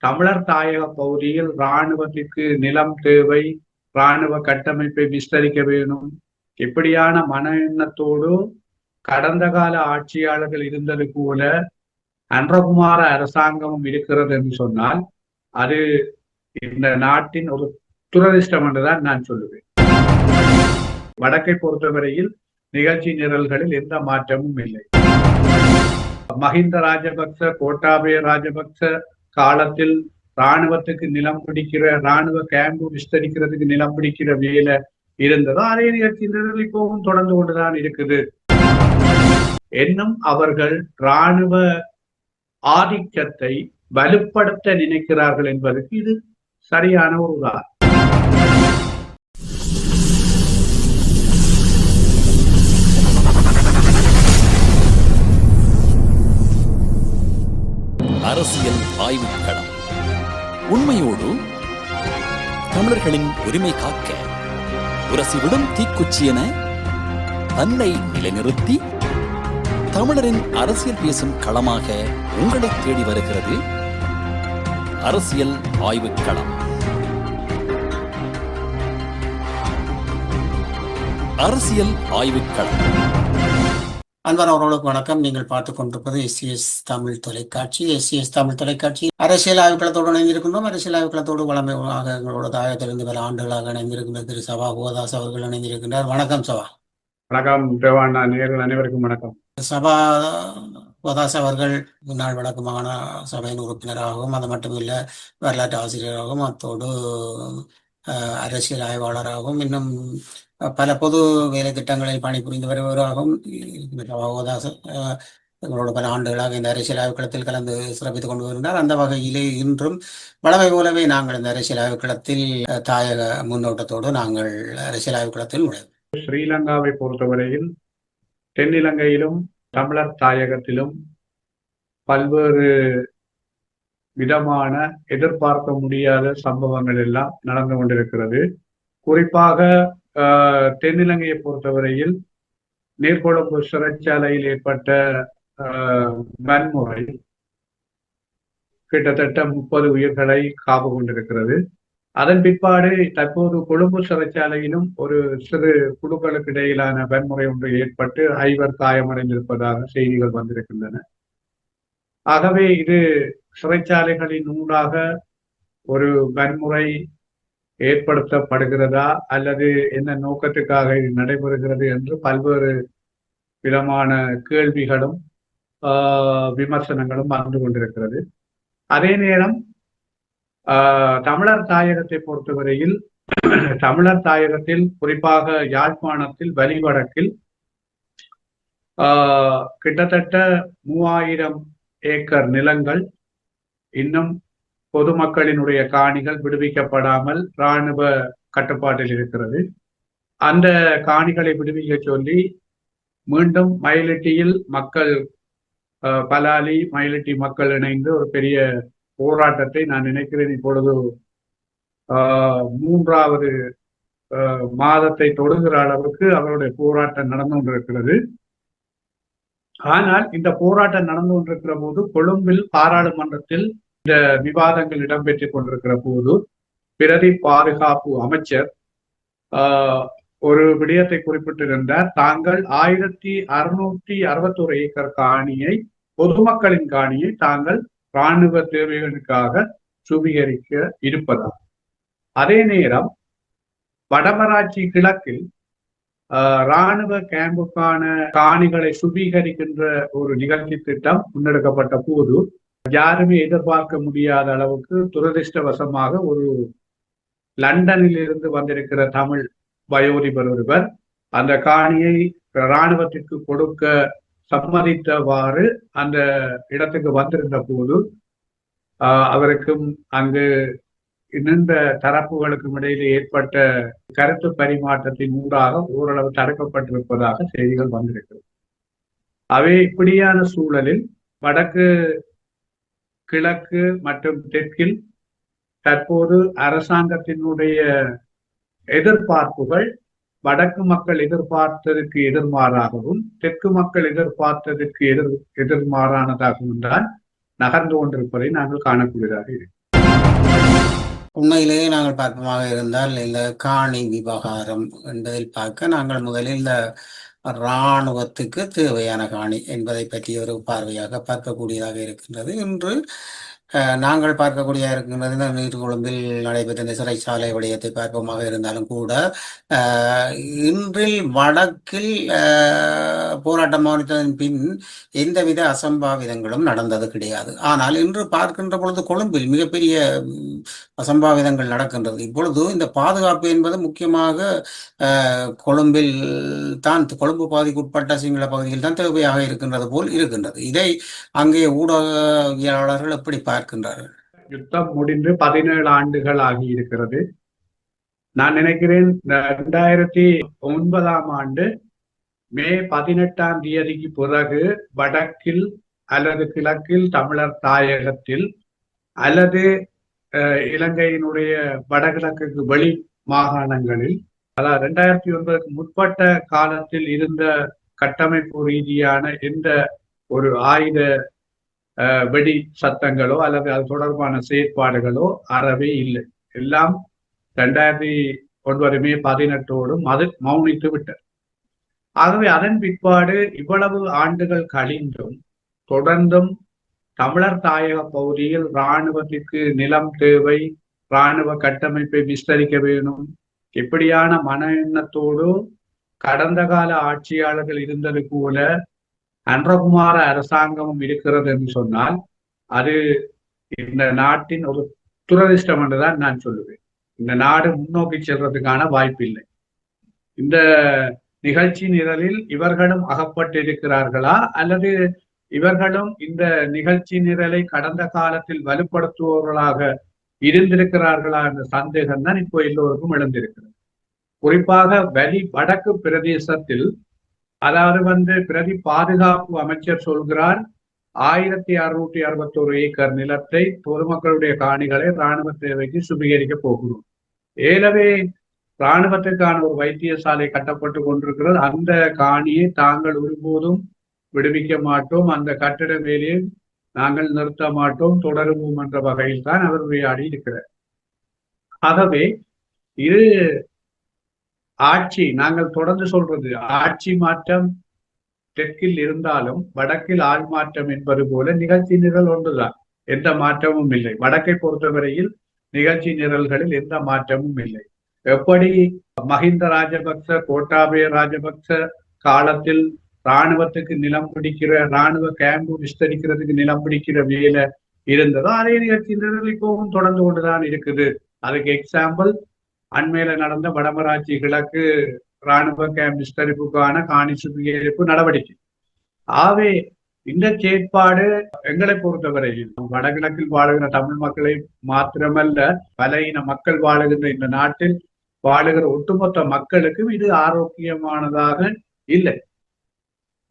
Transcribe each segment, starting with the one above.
தமிழர் தாயக பகுதியில் இராணுவத்திற்கு நிலம் தேவை, இராணுவ கட்டமைப்பை விஸ்தரிக்க வேணும், இப்படியான மன எண்ணத்தோடு கடந்த கால ஆட்சியாளர்கள் இருந்தது போல அன்றகுமார அரசாங்கமும் இருக்கிறது என்று சொன்னால் அது இந்த நாட்டின் ஒரு துரதிர்ஷ்டம் என்றுதான் நான் சொல்லுவேன். வடக்கை பொறுத்தவரையில் நிகழ்ச்சி நிரல்களில் எந்த மாற்றமும் இல்லை. மஹிந்த ராஜபக்ச, கோட்டாபய ராஜபக்ச காலத்தில் இராணுவத்துக்கு நிலம் பிடிக்கிற, இராணுவ கேம்பு விஸ்தரிக்கிறதுக்கு நிலம் பிடிக்கிற வேலை இருந்ததோ அதே நிகழ்ச்சி நிரல் இப்பவும் தொடர்ந்து கொண்டுதான் இருக்குது. இன்னும் அவர்கள் இராணுவ ஆதிக்கத்தை வலுப்படுத்த நினைக்கிறார்கள் என்பதற்கு இது சரியான ஒரு உதாரணம். அரசியல் ஆய்வுக்களம். உண்மையோடு தமிழர்களின் உரிமை காக்க உரசிவிடும் தீக்குச்சி என தன்னை நிலைநிறுத்தி தமிழரின் அரசியல் பேசும் களமாக உங்களை தேடி வருகிறது அரசியல் ஆய்வுக்களம். அரசியல் ஆய்வுக்களம். அன்பானவர்களுக்கு வணக்கம். நீங்கள் பார்த்துக் கொண்டிருப்பது SCS தமிழ் தொலைக்காட்சி. SCS தமிழ் தொலைக்காட்சி அரசியல் ஆய்வுக்களத்தோடு இணைந்திருக்கின்றோம். அரசியல் ஆய்வுக்களத்தோடு வளமையாக எங்களோட தாயத்திலிருந்து பல ஆண்டுகளாக இணைந்திருக்கின்ற திரு சபா கோதாஸ் அவர்கள் இணைந்திருக்கின்றார். வணக்கம் சபா. வணக்கம் நேயர்கள் அனைவருக்கும் வணக்கம். சபா கோதாஸ் அவர்கள் முன்னாள் வடக்கு மாகாண சபையின் உறுப்பினராகவும், அது மட்டுமில்ல வரலாற்று ஆசிரியராகவும், அத்தோடு அரசியல் ஆய்வாளராகவும், இன்னும் பல பொது வேலை திட்டங்களில் பணிபுரிந்து வருபவராகவும் எங்களோட பல ஆண்டுகளாக இந்த அரசியல் ஆய்வுக்களத்தில் கலந்து சிறப்பித்துக் கொண்டு வருகிறார். அந்த வகையிலே இன்றும் வளமை போலவே நாங்கள் இந்த அரசியல் ஆய்வுக்களத்தில் தாயக முன்னோட்டத்தோடு நாங்கள் அரசியல் ஆய்வுக்களத்தில் நுழைவோம். ஸ்ரீலங்காவை பொறுத்தவரையில் தென்னிலங்கையிலும் தமிழர் தாயகத்திலும் பல்வேறு விதமான எதிர்பார்க்க முடியாத சம்பவங்கள் எல்லாம் நடந்து கொண்டிருக்கிறது. குறிப்பாக தென்னிலங்கையை பொறுத்தவரையில் நீர்கொழும்பு சிறைச்சாலையில் ஏற்பட்ட வன்முறை கிட்டத்தட்ட 30 உயிர்களை காவு கொண்டிருக்கிறது. அதன் பிற்பாடு தற்போது கொழும்பு சிறைச்சாலையிலும் ஒரு சிறு குழுக்களுக்கு இடையிலான வன்முறை ஒன்று ஏற்பட்டு 5 காயமடைந்திருப்பதாக செய்திகள் வந்திருக்கின்றன. ஆகவே இது சிறைச்சாலைகளின் ஊடாக ஒரு வன்முறை ஏற்படுத்தப்படுகிறதா அல்லது என்ன நோக்கத்துக்காக இது நடைபெறுகிறது என்று பல்வேறு விதமான கேள்விகளும் விமர்சனங்களும் வந்து கொண்டிருக்கிறது. அதே நேரம் தமிழர் தாயகத்தை பொறுத்தவரையில் தமிழர் தாயகத்தில் குறிப்பாக யாழ்ப்பாணத்தில் வலிவடக்கில் கிட்டத்தட்ட 3000 ஏக்கர் நிலங்கள் இன்னும் பொதுமக்களினுடைய காணிகள் விடுவிக்கப்படாமல் இராணுவ கட்டுப்பாட்டில் இருக்கிறது. அந்த காணிகளை விடுவிக்க சொல்லி மீண்டும் மயிலட்டியில் மக்கள், பலாலி மயிலட்டி மக்கள் இணைந்து ஒரு பெரிய போராட்டத்தை நான் நினைக்கிறேன் இப்பொழுது 3வது மாதத்தை தொடுகிற அளவுக்கு அவருடைய போராட்டம் நடந்து கொண்டிருக்கிறது. ஆனால் இந்த போராட்டம் நடந்து கொண்டிருக்கிற போது கொழும்பில் பாராளுமன்றத்தில் இந்த விவாதங்கள் இடம்பெற்றுக் கொண்டிருக்கிற போது பிரதி பாதுகாப்பு அமைச்சர் ஒரு விடயத்தை குறிப்பிட்டிருந்தார். தாங்கள் 1661 ஏக்கர் காணியை, பொதுமக்களின் காணியை தாங்கள் இராணுவ தேவைகளுக்காக சுவீகரிக்க இருப்பதா. அதே நேரம் வடமராட்சி கிழக்கில் இராணுவ கேம்புக்கான காணிகளை சுவீகரிக்கின்ற ஒரு நிகழ்ச்சி திட்டம் முன்னெடுக்கப்பட்ட போது யாருமே எதிர்பார்க்க முடியாத அளவுக்கு துரதிருஷ்டவசமாக ஒரு லண்டனில் இருந்து வந்திருக்கிற தமிழ் வயோதிபர் ஒருவர் அந்த காணியை இராணுவத்திற்கு கொடுக்க சம்மதித்தவாறு அந்த இடத்துக்கு வந்திருந்த போது அவருக்கும் அங்கு நின்ற தரப்புகளுக்கும் இடையிலே ஏற்பட்ட கருத்து பரிமாற்றத்தின் ஊடாக ஓரளவு தடுக்கப்பட்டிருப்பதாக செய்திகள் வந்திருக்கிறது. அவை இப்படியான சூழலில் வடக்கு, கிழக்கு மற்றும் தெற்கில் தற்போது அரசாங்கத்தினுடைய எதிர்பார்ப்புகள் வடக்கு மக்கள் எதிர்பார்த்ததற்கு எதிர்மாறாகவும் தெற்கு மக்கள் எதிர்பார்த்ததற்கு எதிர்மாறானதாகவும் தான் நகர்ந்து கொண்டிருப்பதை நாங்கள் காணக்கூடியதாக இருக்கிறோம். உண்மையிலேயே நாங்கள் பார்ப்போமாக இருந்தால் இந்த காணி விவகாரம் என்பதில் பார்க்க நாங்கள் முதலில் இந்த இராணுவத்துக்கு தேவையான காணி என்பதை பற்றி ஒரு பார்வையாக பார்க்கக்கூடியதாக இருக்கின்றது. இன்று நாங்கள் பார்க்கக்கூடியதாக இருக்கின்றது இந்த நீர்கொழும்பில் நடைபெற்ற இந்த சிறைச்சாலை விடயத்தை பார்ப்போமாக இருந்தாலும் கூட இன்றில் வடக்கில் போராட்டம் ஆரம்பித்ததன் பின் எந்தவித அசம்பாவிதங்களும் நடந்தது கிடையாது. ஆனால் இன்று பார்க்கின்ற பொழுது கொழும்பில் மிகப்பெரிய அசம்பாவிதங்கள் நடக்கின்றது. இப்பொழுது இந்த பாதுகாப்பு என்பது முக்கியமாக கொழும்பில் தான், கொழும்பு பகுதிக்குட்பட்ட சிங்கள பகுதியில் தான் தேவையாக இருக்கின்றது போல் இருக்கின்றது. இதை அங்கே ஊடகவியலாளர்கள் எப்படி பார்க்கின்றார்கள்? யுத்தம் முடிந்து 17 ஆண்டுகள் ஆகி இருக்கிறது. நான் நினைக்கிறேன் 2009ஆம் ஆண்டு மே 18ஆம் தேதிக்கு பிறகு வடக்கில் அல்லது கிழக்கில் தமிழர் தாயகத்தில் அல்லது இலங்கையினுடைய வடகிழக்கு வெளி மாகாணங்களில், அதாவது 2009க்கு முற்பட்ட காலத்தில் இருந்த கட்டமைப்பு ரீதியான எந்த ஒரு ஆயுத வெடி சத்தங்களோ அல்லது அது தொடர்பான செயற்பாடுகளோ அறவே இல்லை. எல்லாம் 2009 மே 18ஓடும் அது மௌனித்து விட்டது. ஆகவே அதன் பிற்பாடு இவ்வளவு ஆண்டுகள் கழிந்தும் தொடர்ந்தும் தமிழர் தாயக பகுதியில் இராணுவத்திற்கு நிலம் தேவை, இராணுவ கட்டமைப்பை விஸ்தரிக்க வேணும், இப்படியான மன எண்ணத்தோடு கடந்த கால ஆட்சியாளர்கள் இருந்தது போல அன்றகுமார அரசாங்கமும் இருக்கிறது என்று சொன்னால் அது இந்த நாட்டின் ஒரு துரதிர்ஷ்டம் என்றுதான் நான் சொல்லுவேன். இந்த நாடு முன்னோக்கி செல்றதுக்கான வாய்ப்பில்லை. இந்த நிகழ்ச்சி நிரலில் இவர்களும் அகப்பட்டிருக்கிறார்களா அல்லது இவர்களும் இந்த நிகழ்ச்சி நிரலை கடந்த காலத்தில் வலுப்படுத்துபவர்களாக இருந்திருக்கிறார்களா என்ற சந்தேகம் தான் இப்போ எல்லோருக்கும் எழுந்திருக்கிறது. குறிப்பாக வடக்கு பிரதேசத்தில், அதாவது பிரதி பாதுகாப்பு அமைச்சர் சொல்கிறார் 1661 ஏக்கர் நிலத்தை பொதுமக்களுடைய காணிகளை இராணுவ தேவைக்கு சுபீகரிக்க போகிறோம். ஏலவே இராணுவத்திற்கான ஒரு வைத்தியசாலை கட்டப்பட்டு கொண்டிருக்கிறது. அந்த காணியை தாங்கள் ஒருபோதும் விடுவிக்க மாட்டோம், அந்த கட்டிட வேலையை நாங்கள் நிறுத்த மாட்டோம், தொடருவோம் என்ற வகையில் தான் அவர் உரையாடி இருக்கிறார். ஆகவே இது ஆட்சி, நாங்கள் தொடர்ந்து சொல்றது ஆட்சி மாற்றம் தெற்கில் இருந்தாலும் வடக்கில் ஆள் மாற்றம் என்பது போல நிகழ்ச்சி நிரல் ஒன்றுதான், எந்த மாற்றமும் இல்லை. வடக்கை பொறுத்தவரையில் நிகழ்ச்சி நிரல்களில் எந்த மாற்றமும் இல்லை. எப்படி மஹிந்த ராஜபக்ச கோட்டாபய ராஜபக்ச காலத்தில் இராணுவத்துக்கு நிலம் பிடிக்கிற, இராணுவ கேம்பு விஸ்தரிக்கிறதுக்கு நிலம் பிடிக்கிற வேலை இருந்ததோ அதே நிகழ்ச்சி நிரல் இப்பவும் தொடர்ந்து கொண்டுதான் இருக்குது. அதுக்கு எக்ஸாம்பிள் அண்மையில நடந்த வடமராட்சி கிழக்கு இராணுவ கேம்ப் விஸ்தரிப்புக்கான காணி சுத்திகரிப்பு நடவடிக்கை. ஆகவே இந்த செயற்பாடு எங்களை பொறுத்தவரையில் வடகிழக்கில் வாழுகிற தமிழ் மக்களை மாத்திரமல்ல, பல இன மக்கள் வாழுகின்ற இந்த நாட்டில் வாழுகிற ஒட்டுமொத்த மக்களுக்கும் இது ஆரோக்கியமானதாக இல்லை.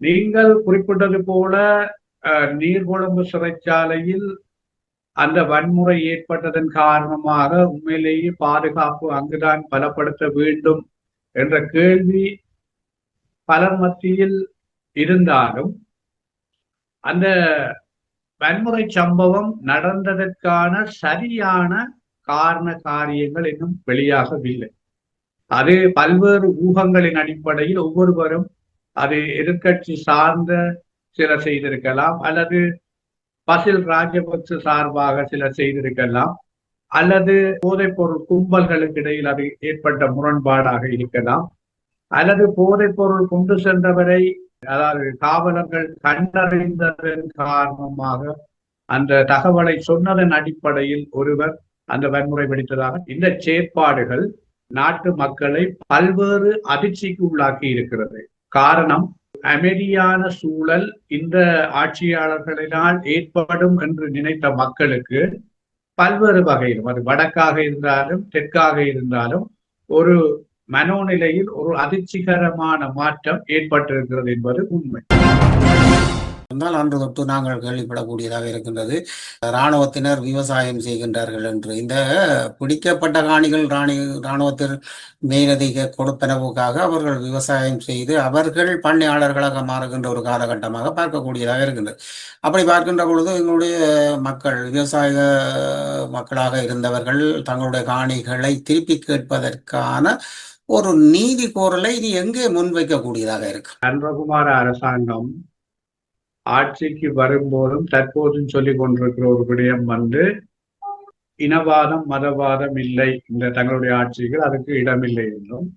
நீங்கள் குறிப்பிட்டது போல நீர்கொழும்பு சிறைச்சாலையில் அந்த வன்முறை ஏற்பட்டதன் காரணமாக உண்மையிலேயே பாதுகாப்பு அங்குதான் பலப்படுத்த வேண்டும் என்ற கேள்வி பலர் மத்தியில் இருந்தாலும் அந்த வன்முறை சம்பவம் நடந்ததற்கான சரியான காரண காரியங்கள் இன்னும் வெளியாகவில்லை. அது பல்வேறு ஊகங்களின் அடிப்படையில் ஒவ்வொருவரும் அது எதிர்கட்சி சார்ந்த சிலர் செய்திருக்கலாம், அல்லது பசில் ராஜபக்ச சார்பாக சிலர் செய்திருக்கலாம், அல்லது போதைப்பொருள் கும்பல்களுக்கு இடையில் அது ஏற்பட்ட முரண்பாடாக இருக்கலாம், அல்லது போதைப்பொருள் கொண்டு சென்றவரை அதாவது காவலர்கள் கண்டறிந்ததன் காரணமாக அந்த தகவலை சொன்னதன் அடிப்படையில் ஒருவர் அந்த வன்முறை வெடித்ததாக இந்த செயற்பாடுகள் நாட்டு மக்களை பல்வேறு அதிர்ச்சிக்கு உள்ளாக்கி இருக்கிறது. காரணம், அமைதியான சூழல் இந்த ஆட்சியாளர்களினால் ஏற்படும் என்று நினைத்த மக்களுக்கு பல்வேறு வகையிலும், அது வடக்காக இருந்தாலும் தெற்காக இருந்தாலும், ஒரு மனோநிலையில் ஒரு அதிர்ச்சிகரமான மாற்றம் ஏற்பட்டிருக்கிறது என்பது உண்மை. இருந்தால் அன்று தொட்டு நாங்கள் கேள்விப்படக்கூடியதாக இருக்கின்றது. இராணுவத்தினர் விவசாயம் செய்கின்றார்கள் என்று. இந்த பிடிக்கப்பட்ட காணிகள் இராணுவத்தின் மேலதிக கொடுப்பனவுக்காக அவர்கள் விவசாயம் செய்து அவர்கள் பண்ணையாளர்களாக மாறுகின்ற ஒரு காலகட்டமாக பார்க்கக்கூடியதாக இருக்கின்றது. அப்படி பார்க்கின்ற பொழுது எங்களுடைய மக்கள் விவசாய மக்களாக இருந்தவர்கள் தங்களுடைய காணிகளை திருப்பி கேட்பதற்கான ஒரு நீதி கோரலை இது எங்கே முன்வைக்கக்கூடியதாக இருக்கு? அன்பகுமார அரசாங்கம் ஆட்சிக்கு வரும்போதும் தற்போதும் சொல்லிக் கொண்டிருக்கிற ஒரு விடயம் இனவாதம் மதவாதம் இல்லை, இந்த தங்களுடைய ஆட்சிகள் அதுக்கு இடமில்லை என்றும்,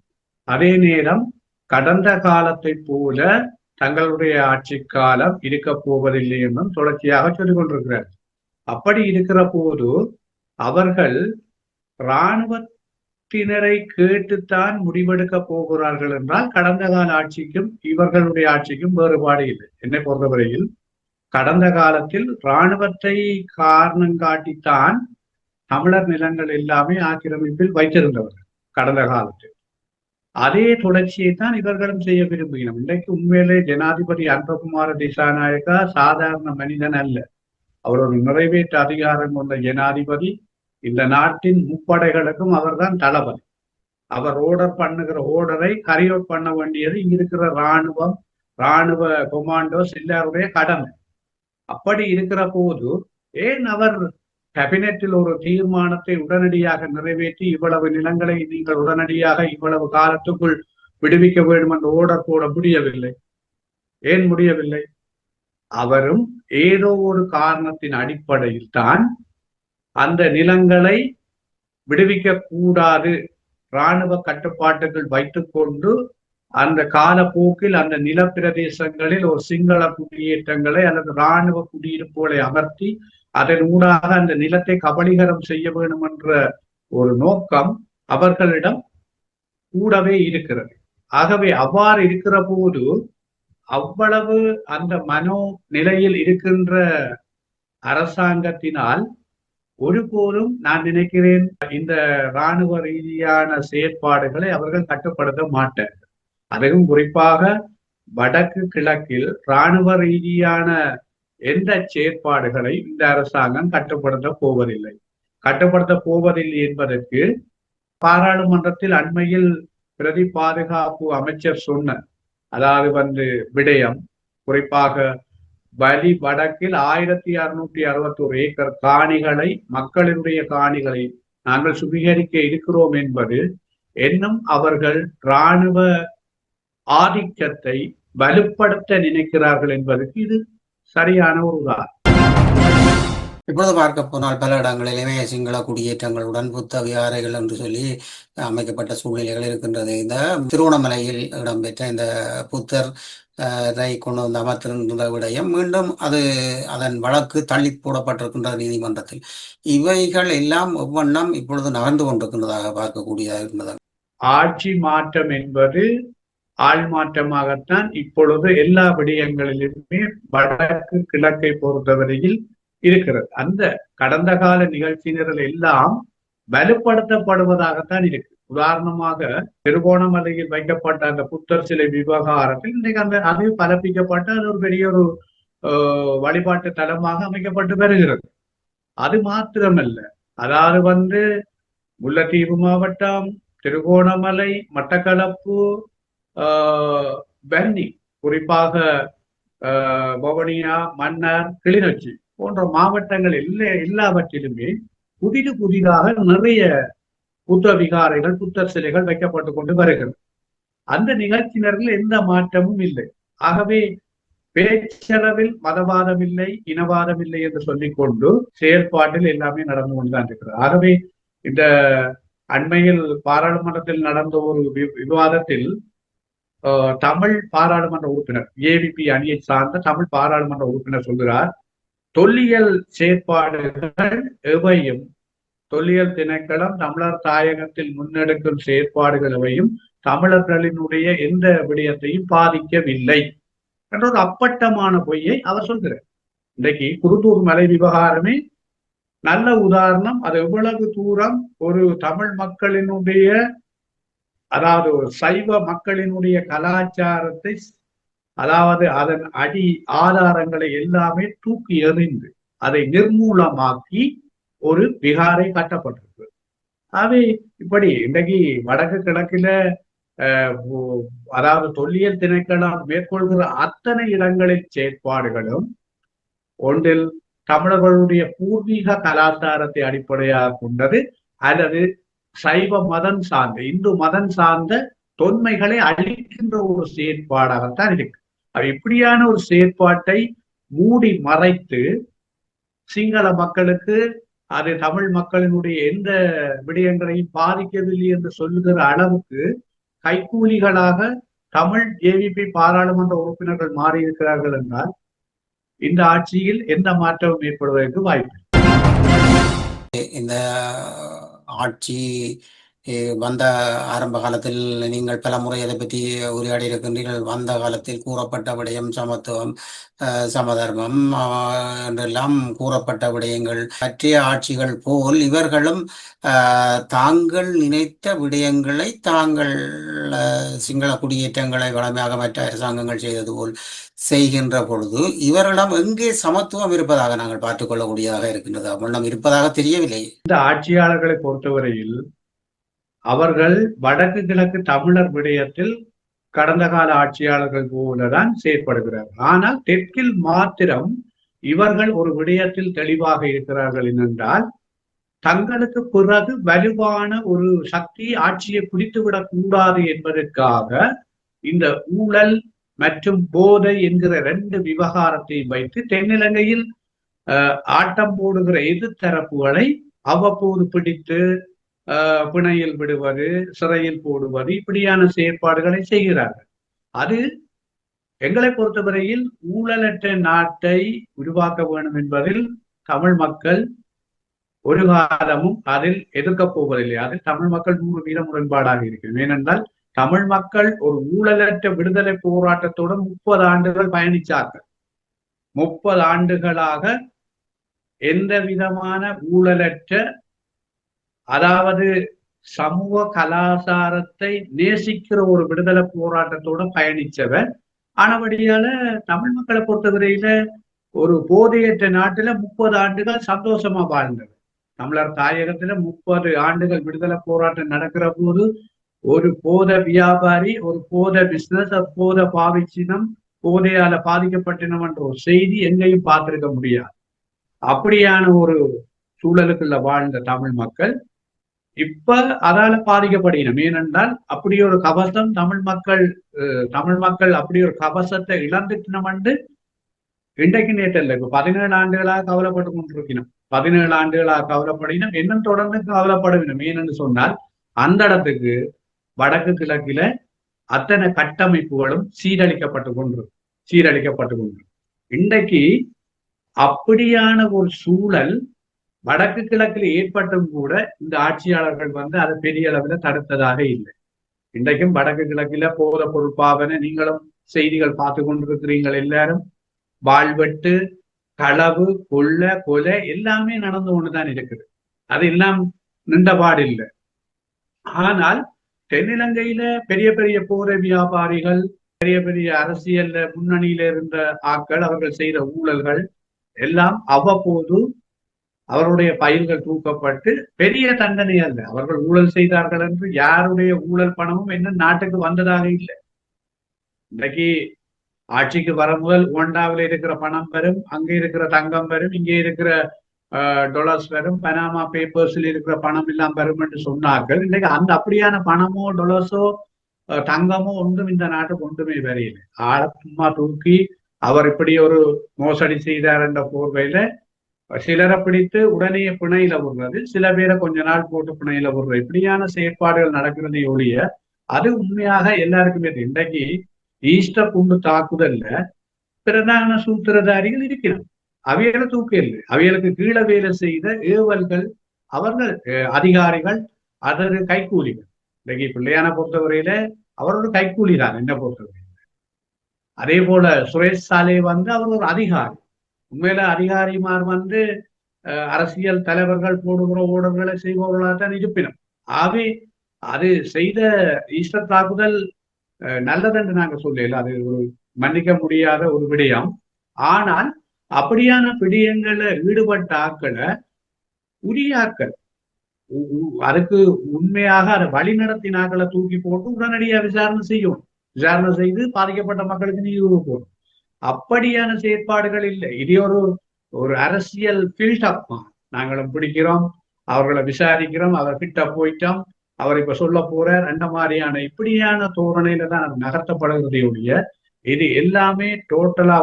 அதே நேரம் கடந்த காலத்தை போல தங்களுடைய ஆட்சி காலம் இருக்க போவதில்லை என்றும் தொடர்ச்சியாக சொல்லிக் கொண்டிருக்கிறார். அப்படி இருக்கிற போது அவர்கள் இராணுவத்தினரை கேட்டுத்தான் முடிவெடுக்க போகிறார்கள் என்றால் கடந்த கால ஆட்சிக்கும் இவர்களுடைய ஆட்சிக்கும் வேறுபாடு இல்லை. என்னை பொறுத்தவரையில் கடந்த காலத்தில் இராணுவத்தை காரணம் காட்டித்தான் தமிழர் நிலங்கள் எல்லாமே ஆக்கிரமிப்பில் வைத்திருந்தவர்கள் கடந்த காலத்தில். அதே தொடர்ச்சியை தான் இவர்களும் செய்ய விரும்புகிறோம். இன்றைக்கு உண்மையிலே ஜனாதிபதி அன்பகுமார திசாநாயக்கா சாதாரண மனிதன் அல்ல. அவர் ஒரு நிறைவேற்று அதிகாரம் கொண்ட ஜனாதிபதி. இந்த நாட்டின் முப்படைகளுக்கும் அவர்தான் தளபதி. அவர் ஓர்டர் பண்ணுகிற ஓர்டரை கரியவுட் பண்ண வேண்டியது இங்க இருக்கிற இராணுவ கொமாண்டோஸ் எல்லாருடைய கடமை. அப்படி இருக்கிற போது ஏன் அவர் கேபினெட்டில் ஒரு தீர்மானத்தை உடனடியாக நிறைவேற்றி இவ்வளவு நிலங்களை நீங்கள் உடனடியாக இவ்வளவு காலத்துக்குள் விடுவிக்க வேண்டும் என்று ஓர்டர் போட முடியவில்லை? ஏன் முடியவில்லை? அவரும் ஏதோ ஒரு காரணத்தின் அடிப்படையில் தான் அந்த நிலங்களை விடுவிக்க கூடாது, இராணுவ கட்டுப்பாட்டுகள் வைத்துக்கொண்டு அந்த காலப்போக்கில் அந்த நிலப்பிரதேசங்களில் ஒரு சிங்கள குடியேற்றங்களை அல்லது இராணுவ குடியிருப்புகளை அமர்த்தி அதன் ஊடாக அந்த நிலத்தை கபலீகரம் செய்ய வேண்டும் என்ற ஒரு நோக்கம் அவர்களிடம் கூடவே இருக்கிறது. ஆகவே அவ்வாறு இருக்கிற போது அவ்வளவு அந்த மனோ நிலையில் இருக்கின்ற அரசாங்கத்தினால் ஒருபோதும் நான் நினைக்கிறேன் இந்த இராணுவ ரீதியான செயற்பாடுகளை அவர்கள் கட்டுப்படுத்த மாட்டார்கள். அதுவும் குறிப்பாக வடக்கு கிழக்கில் இராணுவ ரீதியான எந்த செயற்பாடுகளை இந்த அரசாங்கம் கட்டுப்படுத்த போவதில்லை என்பதற்கு பாராளுமன்றத்தில் அண்மையில் பிரதி பாதுகாப்பு அமைச்சர் சொன்ன அதாவது விடயம், குறிப்பாக வலி வடக்கில் 1661 ஏக்கர் காணிகளை மக்களினுடைய காணிகளை நாங்கள் சுவீகரிக்க இருக்கிறோம் என்பது இன்னும் அவர்கள் இராணுவ ஆதிக்கத்தை வலுப்படுத்த நினைக்கிறார்கள் என்பதற்கு இது சரியான ஒரு உதாரணம். இப்பொழுது பார்க்க போனால் பல இடங்களிலுமே சிங்கள குடியேற்றங்களுடன் புத்த விகாரைகள் என்று சொல்லி அமைக்கப்பட்ட சூழ்நிலைகள் இருக்கின்றது. இந்த திருவண்ணாமலையில் இடம்பெற்ற இந்த புத்தர் கொண்டு வந்து அமர்த்திருந்த விடயம் மீண்டும் அதன் வழக்கு தள்ளி போடப்பட்டிருக்கின்ற நீதிமன்றத்தில். இவைகள் எல்லாம் ஒவ்வொன்றும் இப்பொழுது நகர்ந்து கொண்டிருக்கின்றதாக பார்க்கக்கூடியதாக இருந்தது. ஆட்சி மாற்றம் என்பது ஆள் மாற்றமாகத்தான் இப்பொழுது எல்லா விடயங்களிலுமே வடக்கு கிழக்கை பொறுத்தவரையில் இருக்கிறது. அந்த கடந்த கால நிகழ்ச்சியினர்கள் எல்லாம் வலுப்படுத்தப்படுவதாகத்தான் இருக்கு. உதாரணமாக திருகோணமலையில் வைக்கப்பட்ட அந்த புத்தர் சிலை விவகாரத்தில் இன்றைக்கு அது பலப்பிக்கப்பட்டு அது ஒரு பெரிய ஒரு வழிபாட்டு தலமாக அமைக்கப்பட்டு வருகிறது. அது மாத்திரமல்ல, அதாவது முல்லைத்தீவு மாவட்டம், திருகோணமலை, மட்டக்களப்பு, வன்னி, குறிப்பாக வவுனியா, மன்னார், கிளிநொச்சி போன்ற மாவட்டங்கள் எல்லாவற்றிலுமே புதிதாக நிறைய புத்த விகாரைகள், புத்தர் சிலைகள் வைக்கப்பட்டு கொண்டு வருகிறது. அந்த நிகழ்ச்சியினர்கள் எந்த மாற்றமும் இல்லை. ஆகவே பேச்சளவில் மதவாதம் இல்லை, இனவாதம் இல்லை என்று சொல்லிக்கொண்டு செயல்பாட்டில் எல்லாமே நடந்து கொண்டுதான் இருக்கிறது. ஆகவே இந்த அண்மையில் பாராளுமன்றத்தில் நடந்த ஒரு விவாதத்தில் தமிழ் பாராளுமன்ற உறுப்பினர், ஏவிபி அணியை சார்ந்த தமிழ் பாராளுமன்ற உறுப்பினர் சொல்கிறார், தொல்லியல் செயற்பாடுகள் எவையும் தொல்லியல் திணைக்களம் தமிழர் தாயகத்தில் முன்னெடுக்கும் செயற்பாடுகள் எவையும் தமிழர்களினுடைய எந்த விடயத்தையும் பாதிக்கவில்லை என்ற ஒரு அப்பட்டமான பொய்யை அவர் சொல்கிறார். இன்றைக்கு குருத்தூர் மலை விவகாரமே நல்ல உதாரணம். அது எவ்வளவு தூரம் ஒரு தமிழ் மக்களினுடைய, அதாவது சைவ மக்களினுடைய கலாச்சாரத்தை அதாவது அதன் அடி ஆதாரங்களை எல்லாமே தூக்கி எறிந்து அதை நிர்மூலமாக்கி ஒரு விகாரை கட்டப்பட்டிருக்கு. அது இப்படி இன்றைக்கு வடக்கு கிழக்கில அதாவது தொல்லியல் திணைக்களம் மேற்கொள்கிற அத்தனை இடங்களில் செயற்பாடுகளும் ஒன்றில் தமிழர்களுடைய பூர்வீக கலாச்சாரத்தை அடிப்படையாக கொண்டது அல்லது சைவ மதம் சார்ந்த இந்து மதம் சார்ந்த தொன்மைகளை அழிக்கின்ற ஒரு செயற்பாடாகத்தான் இருக்கு. இப்படியான ஒரு செயற்பாட்டை மூடி மறைத்து சிங்கள மக்களுக்கு அது தமிழ் மக்களினுடைய எந்த விடயங்களையும் பாதிக்கவில்லை என்று சொல்லுகிற அளவுக்கு கைக்கூலிகளாக தமிழ் ஜேவிபி பாராளுமன்ற உறுப்பினர்கள் மாறியிருக்கிறார்கள் என்றால் இந்த ஆட்சியில் எந்த மாற்றமும் ஏற்படுவதற்கு வாய்ப்பு. இந்த ஆட்சி வந்த ஆரம்ப காலத்தில் நீங்கள் பல முறை அதை பற்றி உரையாடி இருக்கின்றீர்கள். வந்த காலத்தில் கூறப்பட்ட விடயம் சமத்துவம், சமதர்மம் என்றெல்லாம் கூறப்பட்ட விடயங்கள் பற்றிய ஆட்சிகள் போல் இவர்களும் தாங்கள் நினைத்த விடயங்களை தாங்கள் சிங்கள குடியேற்றங்களை வளமையாக மற்ற அரசாங்கங்கள் செய்தது போல் செய்கின்ற பொழுது இவரிடம் எங்கே சமத்துவம் இருப்பதாக நாங்கள் பார்த்துக் கொள்ளக்கூடியதாக இருக்கின்றது. அவரிடம் இருப்பதாக தெரியவில்லை. இந்த ஆட்சியாளர்களை பொறுத்தவரையில் அவர்கள் வடக்கு கிழக்கு தமிழர் விடயத்தில் கடந்த கால ஆட்சியாளர்கள் போலதான் செயற்படுகிறார்கள். ஆனால் தெற்கில் மாத்திரம் இவர்கள் ஒரு விடயத்தில் தெளிவாக இருக்கிறார்கள் என்றால் தங்களுக்கு பிறகு வலுவான ஒரு சக்தி ஆட்சியை பிடித்துவிடக் கூடாது என்பதற்காக இந்த ஊழல் மற்றும் போதை என்கிற 2 விவகாரத்தையும் வைத்து தென்னிலங்கையில் ஆட்டம் போடுகிற எதிர்த்தரப்புகளை அவ்வப்போது பிடித்து பிணையில் விடுவது, சிறையில் போடுவது, இப்படியான செயற்பாடுகளை செய்கிறார்கள். அது எங்களை பொறுத்தவரையில் ஊழலற்ற நாட்டை உருவாக்க வேண்டும் என்பதில் தமிழ் மக்கள் ஒரு காலமும் அதில் எதிர்க்கப் போவதில்லை. அதில் தமிழ் மக்கள் 100% முரண்பாடாக இருக்கிறது. ஏனென்றால் தமிழ் மக்கள் ஒரு ஊழலற்ற விடுதலை போராட்டத்தோடு 30 ஆண்டுகள் பயணித்தார்கள். 30 ஆண்டுகளாக எந்த விதமான ஊழலற்ற அதாவது சமூக கலாச்சாரத்தை நேசிக்கிற ஒரு விடுதலை போராட்டத்தோட பயணிச்சவர். ஆனபடியால தமிழ் மக்களை பொறுத்தவரையில ஒரு போதையற்ற நாட்டுல 30 ஆண்டுகள் சந்தோஷமா வாழ்ந்தவர். தமிழர் தாயகத்துல 30 ஆண்டுகள் விடுதலை போராட்டம் நடக்கிற போது ஒரு போத வியாபாரி, ஒரு போத பிசினஸ், போத பாவிச்சினம், போதையால பாதிக்கப்பட்டினம் என்ற ஒரு செய்தி எங்கேயும் பார்த்திருக்க முடியாது. அப்படியான ஒரு சூழலுக்குள்ள வாழ்ந்த தமிழ் மக்கள் இப்ப அதால பாதிக்கப்படுகிறோம். ஏனென்றால் அப்படி ஒரு கவசம் தமிழ் மக்கள் அப்படி ஒரு கவசத்தை இழந்துட்டோம் என்று இன்றைக்கு நேற்று இல்லை, இப்ப 17 ஆண்டுகளாக கவலைப்பட்டு கொண்டிருக்கணும். 17 ஆண்டுகளாக கவலைப்படினோம், இன்னும் தொடர்ந்து கவலைப்படுவினோம். ஏனென்று சொன்னால் அந்த இடத்துக்கு வடக்கு கிழக்கில அத்தனை கட்டமைப்புகளும் சீரழிக்கப்பட்டு கொண்டு இன்றைக்கு அப்படியான ஒரு சூழல் வடக்கு கிழக்கில் ஏற்பட்டும் கூட இந்த ஆட்சியாளர்கள் அதை பெரிய அளவுல தடுத்ததாக இல்லை. இன்றைக்கும் வடக்கு கிழக்கில போத பொறுப்பாவன நீங்களும் செய்திகள் பார்த்து கொண்டிருக்கிறீங்கள். எல்லாரும் வாழ்வெட்டு, களவு, கொலை எல்லாமே நடந்து கொண்டுதான் இருக்குது. அது எல்லாம் நின்றபாடு இல்லை. ஆனால் தென்னிலங்கையில பெரிய பெரிய போதை வியாபாரிகள், பெரிய பெரிய அரசியல் முன்னணியில இருந்த ஆட்கள், அவர்கள் செய்த ஊழல்கள் எல்லாம் அவ்வப்போது அவருடைய பயிர்கள் தூக்கப்பட்டு பெரிய தண்டனை அல்ல. அவர்கள் ஊழல் செய்தார்கள் என்று யாருடைய ஊழல் பணமும் என்ன நாட்டுக்கு வந்ததாக இல்லை. இன்றைக்கு ஆட்சிக்கு வர முதல் உகண்டாவில் இருக்கிற பணம் வரும், அங்கே இருக்கிற தங்கம் வரும், இங்கே இருக்கிற டொலர்ஸ் வரும், பனாமா பேப்பர்ஸில் இருக்கிற பணம் எல்லாம் வரும் என்று சொன்னார்கள். இன்றைக்கு அந்த அப்படியான பணமோ டொலர்ஸோ தங்கமோ ஒன்றும் இந்த நாட்டுக்கு ஒன்றுமே வரையில்லை. சும்மா தூக்கி அவர் இப்படி ஒரு மோசடி செய்தார் என்ற போர்வையில சிலரை பிடித்து உடனே பிணையில விடுறது, சில பேரை கொஞ்ச நாள் போட்டு பிணையில விடுறது, இப்படியான செயற்பாடுகள் நடக்கிறதை ஒழிய அது உண்மையாக எல்லாருக்குமே. இன்றைக்கு ஈஸ்டர் குண்டு தாக்குதல்ல பிரதான சூத்திரதாரிகள் இருக்கிறார். அவைகளை தூக்க இல்லை. அவைகளுக்கு கீழே வேலை செய்த ஏவல்கள், அவர்கள் அதிகாரிகள், அதற்கு கைக்கூலிகள். இன்றைக்கு பிள்ளையான பொறுத்தவரையில அவர் ஒரு கைக்கூலி தான் என்ன பொறுத்தவரையில. அதே போல சுரேஷ் சாலே அவர் ஒரு அதிகாரி. உண்மையில அதிகாரிமார் அரசியல் தலைவர்கள் போடுகிற ஓடர்களை செய்பவர்களாகத்தான் இருப்பினும் ஆகவே அது செய்த ஈஸ்டர் தாக்குதல் நல்லதென்று நாங்க சொல்லல. அது ஒரு மன்னிக்க முடியாத ஒரு விடயம். ஆனால் அப்படியான விடயங்கள்ல ஈடுபட்ட ஆக்களை உரிய ஆக்கள் அதுக்கு உண்மையாக அதை வழி நடத்தினாக்களை தூக்கி போட்டு உடனடியாக விசாரணை செய்யும். விசாரணை செய்து பாதிக்கப்பட்ட மக்களுக்கு நீதி கொடுக்கும். அப்படியான செயற்பாடுகள் இல்லை. இது ஒரு அரசியல் பில்டப். நாங்களும் பிடிக்கிறோம், அவர்களை விசாரிக்கிறோம், அவர் கிட்ட போயிட்டோம், அவர் இப்ப சொல்ல போறார், அந்த மாதிரியான இப்படியான தோரணையில தான் நகர்த்தப்படுகிறதே ஒழிய இது எல்லாமே டோட்டலா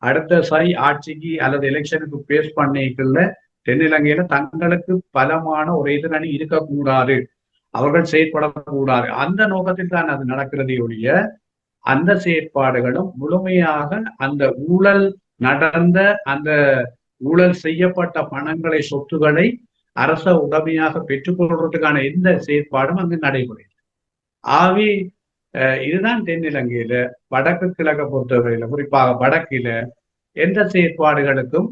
அடுத்த ஆட்சிக்கு அல்லது எலெக்ஷனுக்கு பேஸ் பண்ணிக்கல தென்னிலங்கையில தங்களுக்கு பலமான ஒரு எதிரணி இருக்கக்கூடாது, அவர்கள் செயற்படக்கூடாது, அந்த நோக்கத்தில் தான் அது நடக்கிறதே ஒழிய அந்த செயற்பாடுகளும் முழுமையாக அந்த ஊழல் நடந்த அந்த ஊழல் செய்யப்பட்ட பணங்களை சொத்துக்களை அரச உடமையாக பெற்றுக்கொள்றதுக்கான எந்த செயற்பாடும் அங்கு நடைபெறும். ஆகவே இதுதான் தென்னிலங்கையில வடக்கு கிழக்க பொறுத்தவரையில, குறிப்பாக வடக்கில எந்த செயற்பாடுகளுக்கும்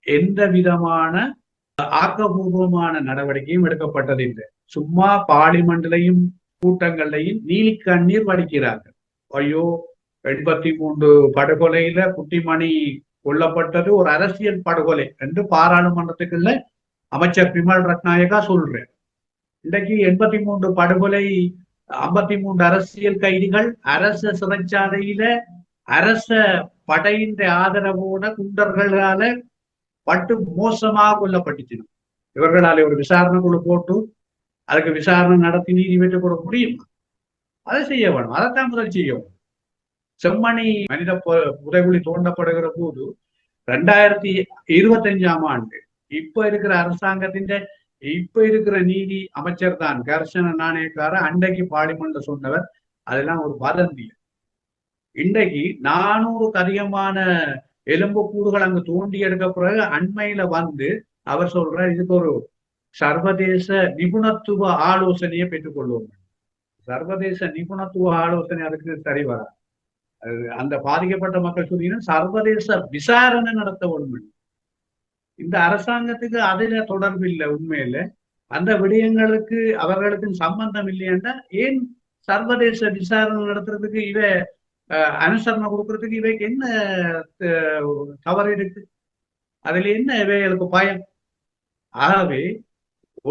எந்த விதமான ஆக்கப்பூர்வமான நடவடிக்கையும் எடுக்கப்பட்டதில்லை. சும்மா பார்லிமெண்ட்லையும் கூட்டங்கள்லையும் நீலி கண்ணீர் வடிக்கிறார்கள். ஐயோ 83 படுகொலையில குட்டிமணி கொல்லப்பட்டது ஒரு அரசியல் படுகொலை என்று பாராளுமன்றத்துக்குள்ள அமைச்சர் பிமல் ரத்நாயகா சொல்றேன். இன்றைக்கு 83 படுகொலை, 53 அரசியல் கைதிகள் அரச சிறைச்சாலையில அரச படையின் ஆதரவோட குண்டர்களால பட்டு மோசமாக கொல்லப்பட்டுச்சு. இவர்களால ஒரு விசாரணை குழு போட்டு அதுக்கு விசாரணை நடத்தி நீதி பெற்றுக் கொடுக்க முடியுமா? அதை செய்ய வேணும். அதைத்தான் முதல் செய்யும். செம்மணி மனித புதைகுழி தோண்டப்படுகிற போது 2025ஆம் ஆண்டு இப்ப இருக்கிற அரசாங்கத்தின் இப்ப இருக்கிற நீதி அமைச்சர் தான் கர்ஷன நாணயக்கார அன்றைக்கு பார்லிமெண்ட்ல சொன்னவர். அதெல்லாம் ஒரு வதந்தி. இன்றைக்கு 400க்கு அதிகமான எலும்பு கூடுகள் அங்கு தோண்டி எடுக்க பிறகு அண்மையில அவர் சொல்றார், இதுக்கு ஒரு சர்வதேச நிபுணத்துவ ஆலோசனையை பெற்றுக்கொள்வோம். சர்வதேச நிபுணத்துவ ஆலோசனை அதுக்கு சரி வராது. அந்த பாதிக்கப்பட்ட மக்கள் சொன்னீங்கன்னா சர்வதேச விசாரணை நடத்த ஒண்ணு. இந்த அரசாங்கத்துக்கு அதுல தொடர்பு இல்லை. உண்மையில அந்த விடயங்களுக்கு அவர்களுக்கு சம்பந்தம் இல்லையாண்டா ஏன் சர்வதேச விசாரணை நடத்துறதுக்கு அனுசரணை கொடுக்கறதுக்கு இவைக்கு என்ன தவறு இருக்கு? அதுல என்ன இவைகளுக்கு பயம்? ஆகவே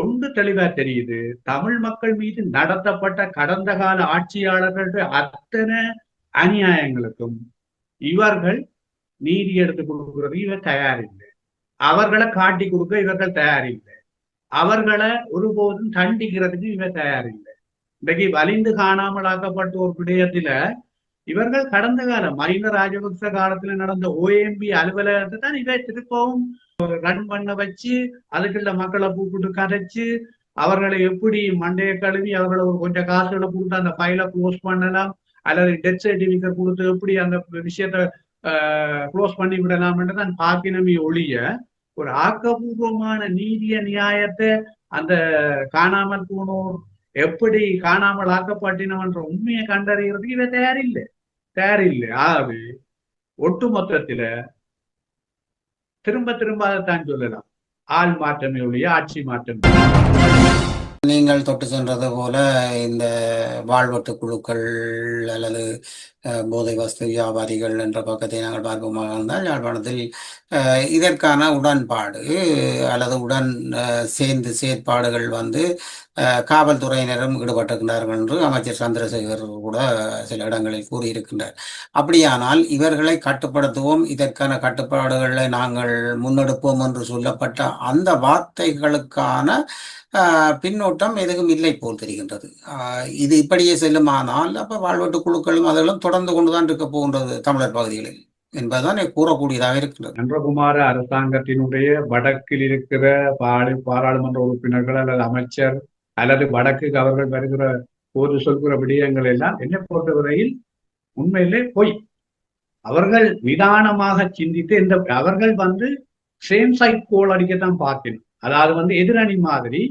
ஒன்று தெளிவா தெரியுது, தமிழ் மக்கள் மீது நடத்தப்பட்ட கடந்த கால ஆட்சியாளர்களுடைய அத்தனை அநியாயங்களுக்கும் இவர்கள் நீதி எடுத்து கொடுக்கிறது இவர் தயாரில்லை. அவர்களை காட்டி கொடுக்க இவர்கள் தயாரில்லை. அவர்களை ஒருபோதும் தண்டிக்கிறதுக்கு இவர் தயாரில்லை. இன்றைக்கு வலிந்து காணாமலாக்கப்பட்ட ஒரு விடயத்துல இவர்கள் கடந்த காலம் மஹிந்த ராஜபக்ச காலத்துல நடந்த OMB அலுவலகத்தை தான் இவை திருப்பவும் ரன் பண்ண வச்சு அதுக்குள்ள மக்களை கூப்பிட்டு கதைச்சு அவர்களை எப்படி மண்டைய கழுவி அவர்களை ஒரு கொஞ்சம் காசுகளை கொடுத்து அந்த ஃபைலை க்ளோஸ் பண்ணலாம் அல்லது டெத் சர்டிபிகேட் கொடுத்து எப்படி அந்த விஷயத்த க்ளோஸ் பண்ணி விடலாம் என்று தான் பார்க்கணுமே ஒழிய ஒரு ஆக்கப்பூர்வமான நீதிய நியாயத்தை அந்த காணாமல் போனோர் எப்படி காணாமல் ஆக்கப்பட்டினவன்ற உண்மையை கண்டறிகிறதுக்கு இவை தயாரில்லை. ஆகவே ஒட்டு மொத்தத்துல திரும்ப அதைத்தான் சொல்லலாம், ஆள் மாற்றமே ஒழிய ஆட்சி மாற்றம். நீங்கள் தொட்டு சென்றது போல இந்த வாழ்வெட்டு குழுக்கள் அல்லது போதை வஸ்து வியாபாரிகள் என்ற பக்கத்தை நாங்கள் பார்ப்போமாக இருந்தால் யாழ்ப்பாணத்தில் இதற்கான உடன்பாடு அல்லது சேர்ந்து செயற்பாடுகள் காவல்துறையினரும் ஈடுபட்டிருக்கின்றார்கள் என்று அமைச்சர் சந்திரசேகர் கூட சில இடங்களில் கூறியிருக்கின்றார். அப்படியானால் இவர்களை கட்டுப்படுத்துவோம், இதற்கான கட்டுப்பாடுகளை நாங்கள் முன்னெடுப்போம் என்று சொல்லப்பட்ட அந்த வார்த்தைகளுக்கான பின்னோட்டம் எதுவும் இல்லை போல் தெரிகின்றது. இது இப்படியே செல்லுமானால் அப்ப வாழ்வெட்டு குழுக்களும் அதெல்லாம் தொடர்ந்து கொண்டுதான் இருக்க போகின்றது தமிழர் பகுதிகளில் என்பதுதான் கூறக்கூடியதாக இருக்கின்றது. நன்றகுமார அரசாங்கத்தினுடைய வடக்கில் இருக்கிற பாராளுமன்ற உறுப்பினர்கள் அல்லது அமைச்சர் அல்லது வடக்குக்கு அவர்கள் வருகிற போது சொல்கிற விடயங்கள் எல்லாம் என்னை பொறுத்தவரையில் உண்மையிலே பொய். அவர்கள் நிதானமாக சிந்தித்து அவர்கள் சேம் சைட் கோல் அடிக்கத்தான் பார்க்கணும். அதாவது எதிரணி மாதிரி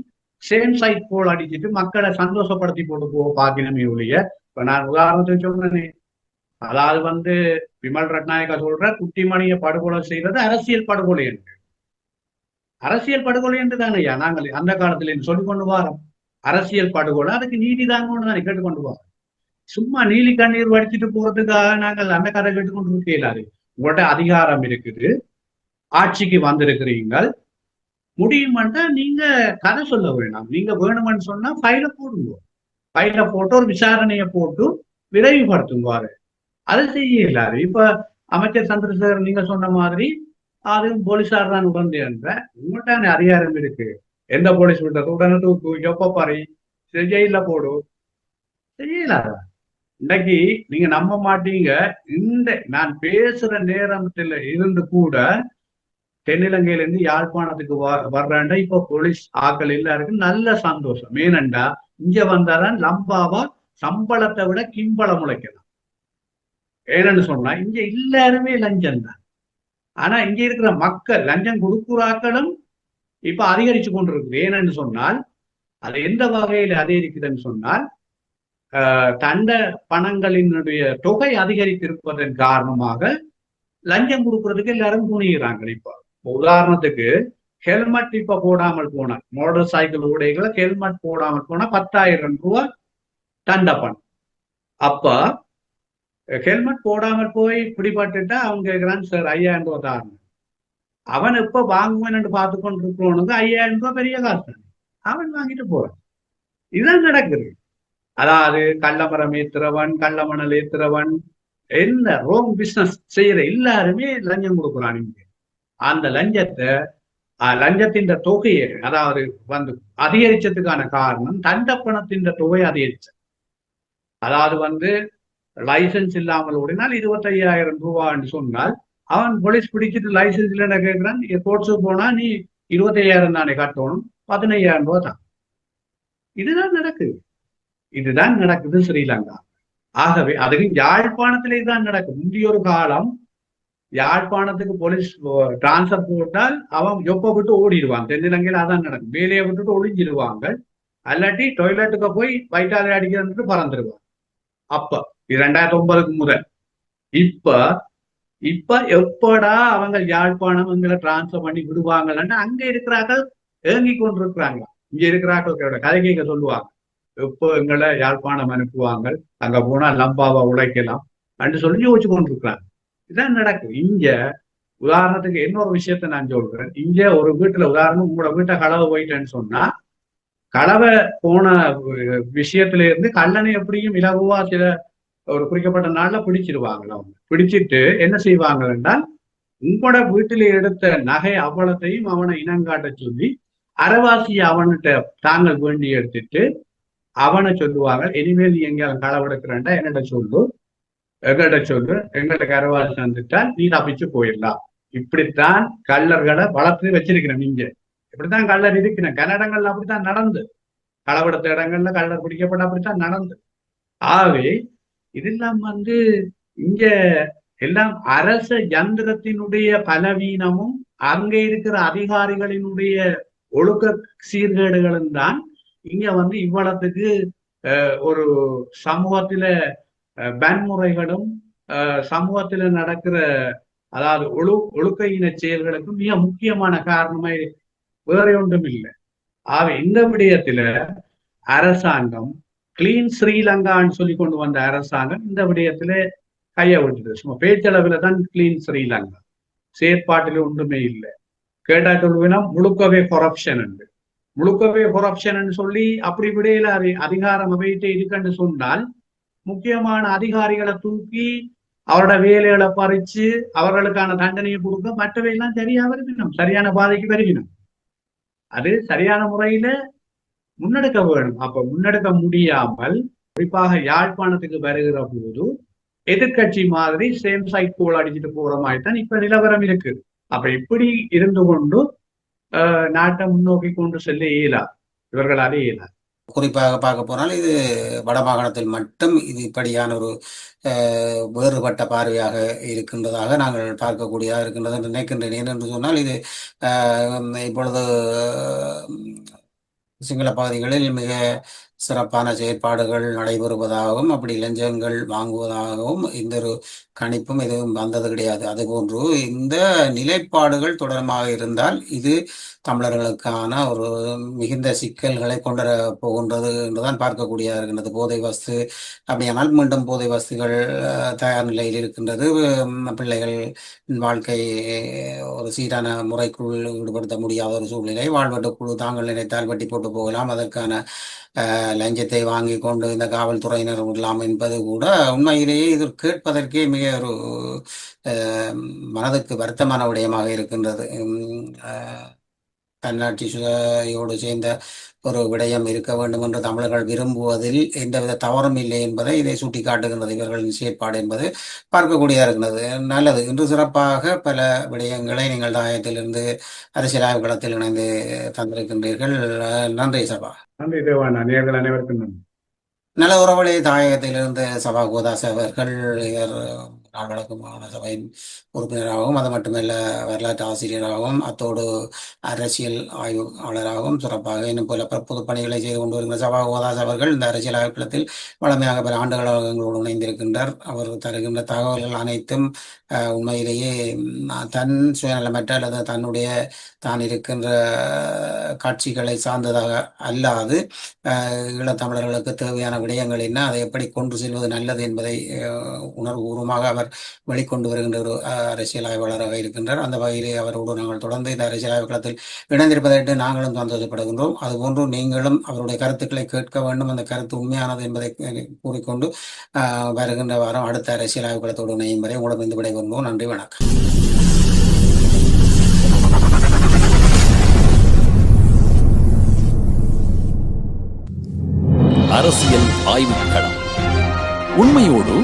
சேம் சைட் கோல் அடிச்சுட்டு மக்களை சந்தோஷப்படுத்தி போட்டு பார்க்கணுமே ஒழிய, இப்ப நான் உதாரணத்துக்கு சொல்றேன், அதாவது விமல் ரத்நாயகா சொல்ற குட்டிமணியை படுகொலை செய்வது அரசியல் படுகொலை என்று தானே நாங்கள் அந்த காலத்துல சொல்லிக் கொண்டு வரோம். அரசியல் படுகொலை, அதுக்கு நீதி தாங்கன்னு தானே கேட்டுக்கொண்டு வரோம். சும்மா நீலி கண்ணீர் வடிச்சிட்டு போறதுக்காக நாங்கள் அந்த கதை கேட்டுக்கொண்டு இருக்க இயலாது. உங்கள்ட்ட அதிகாரம் இருக்குது, ஆட்சிக்கு வந்திருக்கிறீங்கள், முடியுமாட்டா நீங்க கதை சொல்ல வேண்டாம். நீங்க வேணுமென்னு சொன்னா ஃபைல போடுங்க, ஃபைல போட்டு ஒரு விசாரணையை போட்டு விரைவுபடுத்துவாரு. அதை செய்ய இயலாது. இப்ப அமைச்சர் சந்திரசேகர் நீங்க சொன்ன மாதிரி அதுவும் போலீஸார் தான் உடனே என்ற உங்கள்கிட்ட அதிகாரம் இருக்கு. எந்த போலீஸ் விட்டது உடனே தூக்கு, எப்ப பாரு ஜெயில போடு, செய்யலாத. இன்னைக்கு நீங்க நம்ப மாட்டீங்க, இந்த நான் பேசுற நேரத்துல இருந்து கூட தென்னிலங்கையில இருந்து யாழ்ப்பாணத்துக்கு வர்றாண்டா இப்ப போலீஸ் ஆக்கள் எல்லாருக்கும் நல்ல சந்தோஷம். ஏனண்டா இங்க வந்தாதான் லம்பாவா சம்பளத்தை விட கிம்பளம் முளைக்கலாம். ஏன்னு சொன்னா இங்க எல்லாருமே லஞ்சம் தான். ஆனா இங்க இருக்கிற மக்கள் லஞ்சம் கொடுக்குறாக்களும் இப்ப அதிகரிச்சு கொண்டிருக்கு. ஏன்னு சொன்னால் அது எந்த வகையில அதிகரிக்குதுன்னு சொன்னால் தண்ட பணங்களினுடைய தொகை அதிகரித்திருப்பதன் காரணமாக லஞ்சம் கொடுக்கறதுக்கு எல்லாரும் துணிகிறாங்க. இப்ப உதாரணத்துக்கு ஹெல்மெட் இப்ப போடாமல் போன மோட்டார் சைக்கிள் உடைகளை ஹெல்மெட் போடாமல் போனா 10,000 ரூபாய் தண்ட பணம். அப்ப ஹெல்மெட் போடாமல் போய் பிடிபட்டுட்டா அவங்க கேட்கிறான், சார் 5,000 ரூபாய் தாருங்க. அவன் இப்ப வாங்குவேன் பார்த்து கொண்டு இருக்கிறவனுக்கு 5,000 ரூபாய் பெரிய காசு, அவன் வாங்கிட்டு போறான். இதுதான் நடக்குது. அதாவது கள்ளமரம் ஏத்துறவன், கள்ளமணல் ஏத்துறவன், என்ன ரோங் பிசினஸ் செய்யற எல்லாருமே லஞ்சம் கொடுக்குறான். இங்க அந்த லஞ்சத்தின் தொகையை அதாவது வந்து அதிகரிச்சதுக்கான காரணம் தண்ட பணத்தின் தொகை அதிகரிச்ச. அதாவது வந்து லைசன்ஸ் இல்லாமல் ஓடினால் 25,000 ரூபான்னு சொன்னால் அவன் போலீஸ் பிடிச்சிட்டு லைசன்ஸ் இல்லைன்னு கேட்கிறான். கோர்ட்ஸுக்கு போனா நீ 25,000 தானே கட்டணும், 15,000 ரூபாய் தான். இதுதான் நடக்குது ஸ்ரீலங்கா. ஆகவே அதுக்கு யாழ்ப்பாணத்திலே தான் நடக்கும். முந்தைய ஒரு காலம் யாழ்ப்பாணத்துக்கு போலீஸ் டிரான்ஸ்பர் போட்டால் அவன் எப்ப விட்டு ஓடிடுவாங்க. தென்னிலங்கையில் அதான் நடக்கும். வேலையை விட்டுட்டு ஒளிஞ்சிடுவாங்க, அல்லாட்டி டொய்லெட்டுக்கு போய் வயிற்றாலை அடிக்கிறது பறந்துடுவாங்க. அப்ப 2009 முதல் இப்ப எப்படா அவங்க யாழ்ப்பாணம் எங்களை டிரான்ஸ்பர் பண்ணி விடுவாங்கன்னு அங்க இருக்கிறார்கள் ஏங்கி கொண்டிருக்கிறாங்க. இங்க இருக்கிறார்கள் கதை கேட்க சொல்லுவாங்க, எப்போ எங்களை யாழ்ப்பாணம் அனுப்புவாங்க, அங்க போனா லம்பாவை உழைக்கலாம் அப்படின்னு சொல்லி யோசிச்சு கொண்டிருக்கிறாங்க. இதான் நடக்கும் இங்க. உதாரணத்துக்கு இன்னொரு விஷயத்த நான் சொல்றேன். இங்க ஒரு வீட்டுல உதாரணம் உங்களோட வீட்டை களவு போயிட்டேன்னு சொன்னா, களவை போன விஷயத்துல இருந்து கல்லணை எப்படியும் இலகுவா சில ஒரு குறிக்கப்பட்ட நாள்ல பிடிச்சிருவாங்க. அவங்க பிடிச்சிட்டு என்ன செய்வாங்க என்றால், உங்களோட வீட்டில எடுத்த நகை அவ்வளத்தையும் அவனை இனங்காட்ட சொல்லி அரைவாசி அவன்கிட்ட தாங்கள் வேண்டி எடுத்துட்டு அவனை சொல்லுவாங்க, இனிமேல் நீ எங்கேயாவது களவெடுக்கிறேன்டா என்கிட்ட சொல்லு, எங்கள்கிட்ட கரவாசி தந்துட்டால் நீ தப்பிச்சு போயிடலாம். இப்படித்தான் கள்ளர்களை வளர்த்து வச்சிருக்கிறேன். இங்க இப்படித்தான் கள்ளர் இருக்கிறேன். கன்னடங்கள்ல அப்படித்தான் நடந்து, களவெடுத்த இடங்கள்ல கள்ளர் பிடிக்கப்பட்ட அப்படித்தான் நடந்து. ஆகவே இதெல்லாம் வந்து இங்க எல்லாம் அரச யந்திரத்தினுடைய பலவீனமும் அங்கே இருக்கிற அதிகாரிகளினுடைய ஒழுக்க சீர்கேடுகளும் தான் இங்க வந்து இவ்வளத்துக்கு ஒரு சமூகத்தில வன்முறைகளும் சமூகத்தில நடக்கிற அதாவது ஒழுக்க இன செயல்களுக்கும் மிக முக்கியமான காரணமாய் வேற ஒன்றும் இல்லை. ஆக இந்த விடயத்துல அரசாங்கம் கிளீன் ஸ்ரீலங்கான்னு சொல்லி கொண்டு வந்த அரசாங்கம் இந்த விடயத்துல கைய விட்டுது. சும்மா பேச்சளவுல தான் கிளீன் ஸ்ரீலங்கா, செயற்பாட்டில ஒன்றுமே இல்லை. கேட்டா சொல்லுவேன்னா முழுக்கவே கொரப்ஷன் சொல்லி அப்படி விடையில அதிகாரம் அவையிட்டே இருக்குன்னு சொன்னால் முக்கியமான அதிகாரிகளை தூக்கி அவரோட வேலைகளை பறிச்சு அவர்களுக்கான தண்டனையை கொடுக்க மற்றவையெல்லாம் சரியா வருகணும், சரியான பாதைக்கு வருகணும். அது சரியான முறையில முன்னெடுக்க வேணும். அப்ப முன்னெடுக்க முடியாமல் குறிப்பாக யாழ்ப்பாணத்துக்கு வருகிற போது எதிர்கட்சி மாதிரி சேம் சைட் கோல் அடிச்சுட்டு போற மாதிரி தான் இப்ப நிலவரம் இருக்கு. அப்ப இப்படி இருந்து கொண்டு நாட்டை முன்னோக்கி கொண்டு செல்ல இயலாது, இவர்களாலே இயலாது. குறிப்பாக பார்க்க போனால் இது வடமாகாணத்தில் மட்டும் இது இப்படியான ஒரு வேறுபட்ட பார்வையாக இருக்கின்றதாக நாங்கள் பார்க்கக்கூடியதாக இருக்கின்றது என்று நினைக்கின்றேன். ஏனென்று சொன்னால் இது இப்பொழுது சிங்கள பகுதிகளில் மிக சிறப்பான செயற்பாடுகள் நடைபெறுவதாகவும் அப்படி இளைஞர்கள் வாங்குவதாகவும் இந்த ஒரு கணிப்பும் எதுவும் வந்தது கிடையாது. அதுபோன்று இந்த நிலைப்பாடுகள் தொடரமாக இருந்தால் இது தமிழர்களுக்கான ஒரு மிகுந்த சிக்கல்களை கொண்டு போகின்றது என்றுதான் பார்க்கக்கூடியதாக இருக்கின்றது. போதை வஸ்து அப்படியானால் மீண்டும் போதை வஸ்துகள் தயார் நிலையில் இருக்கின்றது. பிள்ளைகள் வாழ்க்கை ஒரு சீரான முறைக்குள் ஈடுபடுத்த முடியாத ஒரு சூழ்நிலை. வாழ்வெட்டு குழு தாங்கள் நினைத்தால் வெட்டி போட்டு போகலாம். அதற்கான லஞ்சத்தை வாங்கி கொண்டு இந்த காவல்துறையினர் விடலாம் என்பது கூட உண்மையிலேயே இது கேட்பதற்கே மிக ஒரு மனதுக்கு வருத்தமான விடயமாக இருக்கின்றது. தன்னாட்சி சுதையோடு சேர்ந்த ஒரு விடயம் இருக்க வேண்டும் என்று தமிழர்கள் விரும்புவதில் எந்தவித தவறும் இல்லை என்பதை இதை சுட்டி காட்டுகின்றது. இவர்களின் செயற்பாடு என்பது பார்க்கக்கூடியதாக இருக்கிறது. நல்லது. இன்று சிறப்பாக பல விடயங்களை நீங்கள் தாயத்திலிருந்து அரசியல் ஆய்வு களத்தில் இணைந்து தந்திருக்கின்றீர்கள். நன்றி சபா. நன்றி தேவானா. நேயர்கள் அனைவருக்கும் நன்றி. நல்ல உறவுகளே, தாயகத்திலிருந்து சபா கோதாஸ் அவர்கள் இவர் நாள் வழக்கு மாகாண சபையின் உறுப்பினராகவும் அது மட்டுமல்ல வரலாற்று ஆசிரியராகவும் அத்தோடு அரசியல் ஆய்வாளராகவும் சிறப்பாக இன்னும் பல பொது பணிகளை செய்து கொண்டு வருகிற சபா கோதாஸ் அவர்கள் இந்த அரசியல் ஆய்வுக்களத்தில் வளமையாக பல ஆண்டுகளாக எங்களோடு இணைந்திருக்கின்றார். அவர் தருகின்ற தகவல்கள் அனைத்தும் உண்மையிலேயே தன் சுயநலமற்ற அல்லது தன்னுடைய தான் இருக்கின்ற காட்சிகளை சார்ந்ததாக அல்லாது ஈழத்தமிழர்களுக்கு தேவையான விடயங்கள் என்ன, அதை எப்படி கொண்டு செல்வது நல்லது என்பதை உணர்வுபூர்வமாக அவர் வெளிக்கொண்டு வருகின்ற ஒரு அரசியல் ஆய்வாளராக இருக்கின்றார். அந்த வகையிலே அவரோடு நாங்கள் தொடர்ந்து இந்த அரசியல் ஆய்வுக்களத்தில் இணைந்திருப்பதற்கு நாங்களும் சந்தோஷப்படுகின்றோம். அதுபோன்று நீங்களும் அவருடைய கருத்துக்களை கேட்க வேண்டும். அந்த கருத்து உண்மையானது என்பதை கூறிக்கொண்டு வருகின்ற வாரம் அடுத்த அரசியல் ஆய்வுக்களத்தோடு இணையும் வரை உங்களிடம் இந்த விடைபெறுவோம். நன்றி, வணக்கம். அரசியல் ஆய்வுக்களம். உண்மையோடு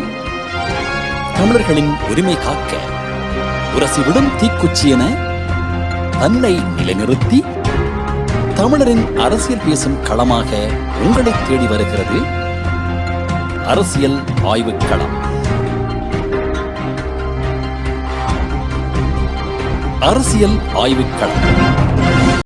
தமிழர்களின் உரிமை காக்க உரசிவிடும் தீக்குச்சி என தன்னை நிலைநிறுத்தி தமிழரின் அரசியல் பேசும் களமாக உங்களை தேடி வருகிறது அரசியல் ஆய்வுக்களம். அரசியல் ஆய்வுக்களம்.